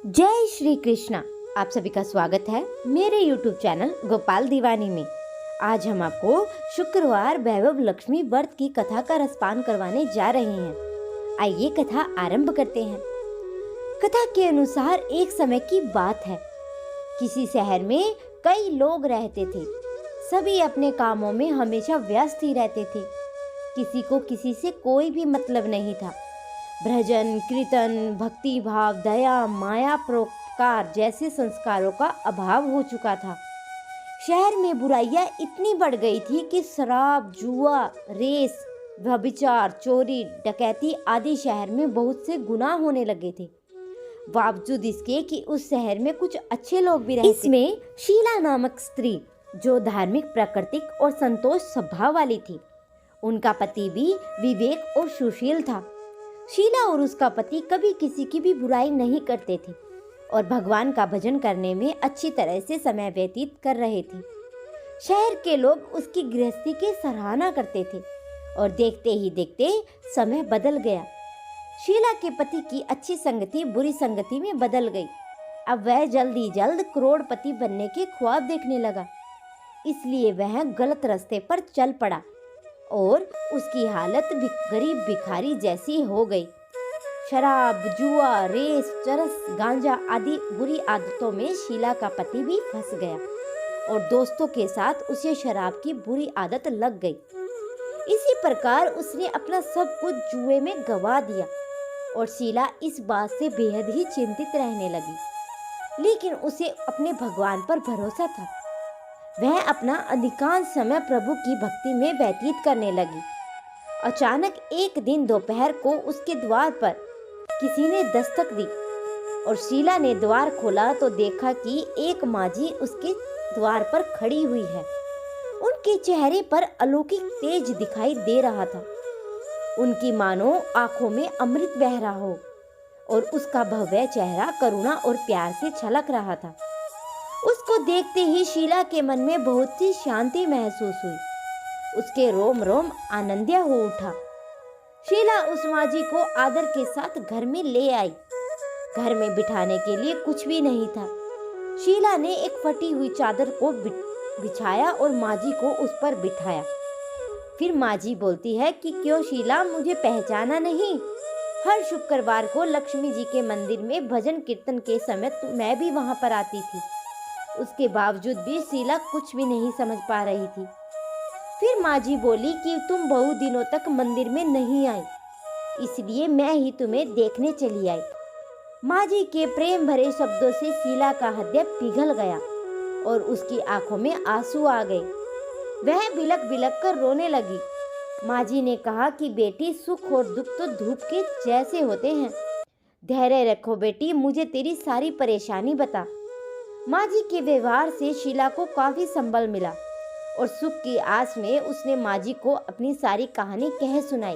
जय श्री कृष्णा। आप सभी का स्वागत है मेरे YouTube चैनल गोपाल दीवानी में। आज हम आपको शुक्रवार वैभव लक्ष्मी व्रत की कथा का रसपान करवाने जा रहे हैं। आइए कथा आरंभ करते हैं। कथा के अनुसार एक समय की बात है। किसी शहर में कई लोग रहते थे। सभी अपने कामों में हमेशा व्यस्त ही रहते थे। किसी को किसी से कोई भी मतलब नहीं था। भजन, कीर्तन, भक्ति भाव, दया, माया, परोपकार जैसे संस्कारों का अभाव हो चुका था। शहर में बुराइयां इतनी बढ़ गई थी कि शराब, जुआ, रेस, व्यभिचार, चोरी, डकैती आदि शहर में बहुत से गुनाह होने लगे थे। बावजूद इसके कि उस शहर में कुछ अच्छे लोग भी रहते। इसमें शीला नामक स्त्री, जो धार्मिक, प्राकृतिक और संतोष स्वभाव वाली थी। उनका पति भी विवेक और सुशील था। शीला और उसका पति कभी किसी की भी बुराई नहीं करते थे और भगवान का भजन करने में अच्छी तरह से समय व्यतीत कर रहे थे। शहर के लोग उसकी गृहस्थी की सराहना करते थे और देखते ही देखते समय बदल गया। शीला के पति की अच्छी संगति बुरी संगति में बदल गई। अब वह जल्द ही जल्द करोड़पति बनने के ख्वाब देखने लगा। इसलिए वह गलत रास्ते पर चल पड़ा और उसकी हालत गरीब भिखारी जैसी हो गई। शराब, जुआ, रेस, चरस, गांजा आदि बुरी आदतों में शीला का पति भी फंस गया और दोस्तों के साथ उसे शराब की बुरी आदत लग गई। इसी प्रकार उसने अपना सब कुछ जुए में गंवा दिया और शीला इस बात से बेहद ही चिंतित रहने लगी। लेकिन उसे अपने भगवान पर भरोसा था। वह अपना अधिकांश समय प्रभु की भक्ति में व्यतीत करने लगी। अचानक एक दिन दोपहर को उसके द्वार पर किसी ने दस्तक दी और शीला ने द्वार खोला तो देखा कि एक माझी उसके द्वार पर खड़ी हुई है। उनके चेहरे पर अलौकिक तेज दिखाई दे रहा था। उनकी मानो आंखों में अमृत बह रहा हो और उसका भव्य चेहरा करुणा और प्यार से छलक रहा था। उसको देखते ही शीला के मन में बहुत सी शांति महसूस हुई। उसके रोम रोम आनंदित हो उठा। शीला उस माझी को आदर के साथ घर में ले आई। घर में बिठाने के लिए कुछ भी नहीं था। शीला ने एक फटी हुई चादर को बिछाया और माझी को उस पर बिठाया। फिर माझी बोलती है कि क्यों शीला, मुझे पहचाना नहीं? हर शुक्रवार को लक्ष्मी जी के मंदिर में भजन कीर्तन के समय मैं भी वहां पर आती थी। उसके बावजूद भी शीला कुछ भी नहीं समझ पा रही थी। फिर माझी बोली कि तुम बहुत दिनों तक मंदिर में नहीं आई, इसलिए मैं ही तुम्हें देखने चली आई। माझी के प्रेम भरे शब्दों से शीला का हृदय पिघल गया और उसकी आंखों में आंसू आ गए। वह बिलक बिलक कर रोने लगी। माझी ने कहा कि बेटी, सुख और दुख तो धूप के जैसे होते हैं। धैर्य रखो बेटी, मुझे तेरी सारी परेशानी बता। माझी के व्यवहार से शीला को काफी संबल मिला और सुख की आस में उसने माझी को अपनी सारी कहानी कह सुनाई।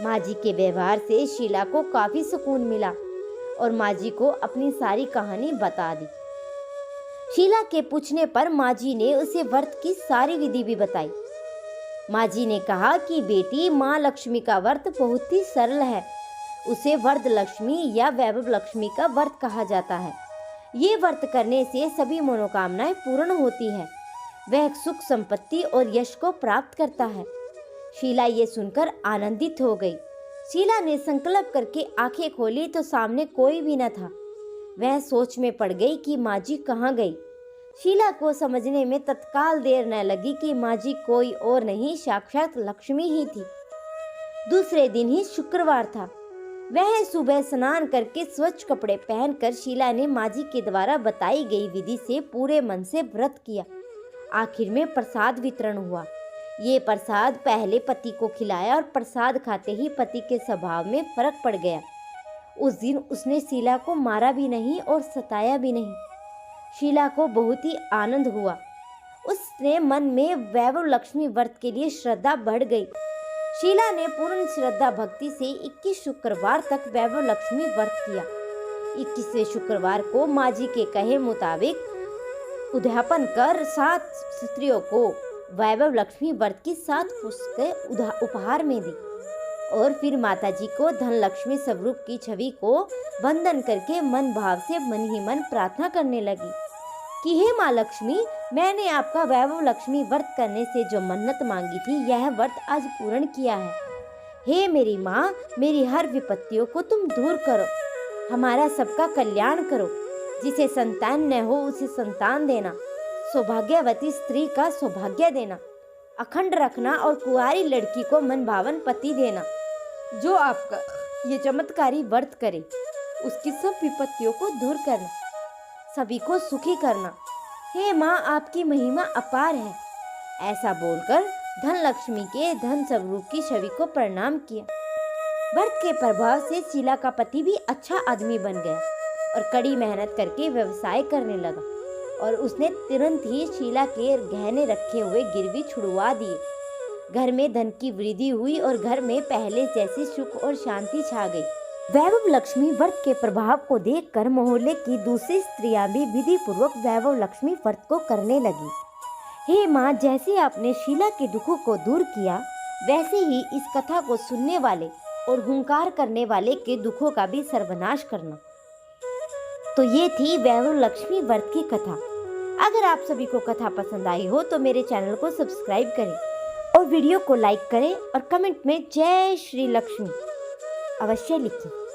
माझी के व्यवहार से शीला को काफी सुकून मिला और माझी को अपनी सारी कहानी बता दी। शीला के पूछने पर माझी ने उसे व्रत की सारी विधि भी बताई। माझी ने कहा कि बेटी, माँ लक्ष्मी का व्रत बहुत ही सरल है। उसे वरद लक्ष्मी या वैभव लक्ष्मी का व्रत कहा जाता है। ये व्रत करने से सभी मनोकामनाएं पूर्ण होती है। वह सुख, संपत्ति और यश को प्राप्त करता है। शीला ये सुनकर आनंदित हो गई। शीला ने संकल्प करके आंखें खोली तो सामने कोई भी न था। वह सोच में पड़ गई कि माझी कहाँ गई। शीला को समझने में तत्काल देर न लगी कि माझी कोई और नहीं, साक्षात लक्ष्मी ही थी। दूसरे दिन ही शुक्रवार था। वह सुबह स्नान करके स्वच्छ कपड़े पहनकर शीला ने माझी के द्वारा बताई गई विधि से पूरे मन से व्रत किया। आखिर में प्रसाद वितरण हुआ। ये प्रसाद पहले पति को खिलाया और प्रसाद खाते ही पति के स्वभाव में फर्क पड़ गया। उस दिन उसने शीला को मारा भी नहीं और सताया भी नहीं। शीला को बहुत ही आनंद हुआ। उसने मन में वैभव लक्ष्मी व्रत के लिए श्रद्धा बढ़ गई। शीला ने पूर्ण श्रद्धा भक्ति से 21 शुक्रवार तक वैभव लक्ष्मी व्रत किया। 21वें शुक्रवार को माझी के कहे मुताबिक उद्यापन कर 7 स्त्रियों को वैभव लक्ष्मी व्रत की 7 पुस्तकें उपहार में दी। और फिर माताजी को धन लक्ष्मी स्वरूप की छवि को वंदन करके मन भाव से मन ही मन प्रार्थना करने लगी कि हे माँ लक्ष्मी, मैंने आपका वैभव लक्ष्मी व्रत करने से जो मन्नत मांगी थी यह व्रत आज पूर्ण किया है। हे मेरी माँ, मेरी हर विपत्तियों को तुम दूर करो, हमारा सबका कल्याण करो। जिसे संतान न हो उसे संतान देना, सौभाग्यवती स्त्री का सौभाग्य देना, अखंड रखना और कुंवारी लड़की को मनभावन पति देना। जो आपका ये चमत्कारी व्रत करे उसकी सब विपत्तियों को दूर करना, सभी को सुखी करना। हे माँ, आपकी महिमा अपार है। ऐसा बोलकर धन लक्ष्मी के धन स्वरूप की छवि को प्रणाम किया। व्रत के प्रभाव से शीला का पति भी अच्छा आदमी बन गया और कड़ी मेहनत करके व्यवसाय करने लगा और उसने तुरंत ही शीला के गहने रखे हुए गिरवी छुड़वा दिए। घर में धन की वृद्धि हुई और घर में पहले जैसी सुख और शांति छा गई। वैभव लक्ष्मी व्रत के प्रभाव को देखकर मोहल्ले की दूसरी स्त्रियां भी विधि पूर्वक वैभव लक्ष्मी व्रत को करने लगी। हे माँ, जैसे आपने शीला के दुखों को दूर किया वैसे ही इस कथा को सुनने वाले और हुंकार करने वाले के दुखों का भी सर्वनाश करना। तो ये थी वैभव लक्ष्मी व्रत की कथा। अगर आप सभी को कथा पसंद आई हो तो मेरे चैनल को सब्सक्राइब करें और वीडियो को लाइक करें और कमेंट में जय श्री लक्ष्मी अवश्य लिखें।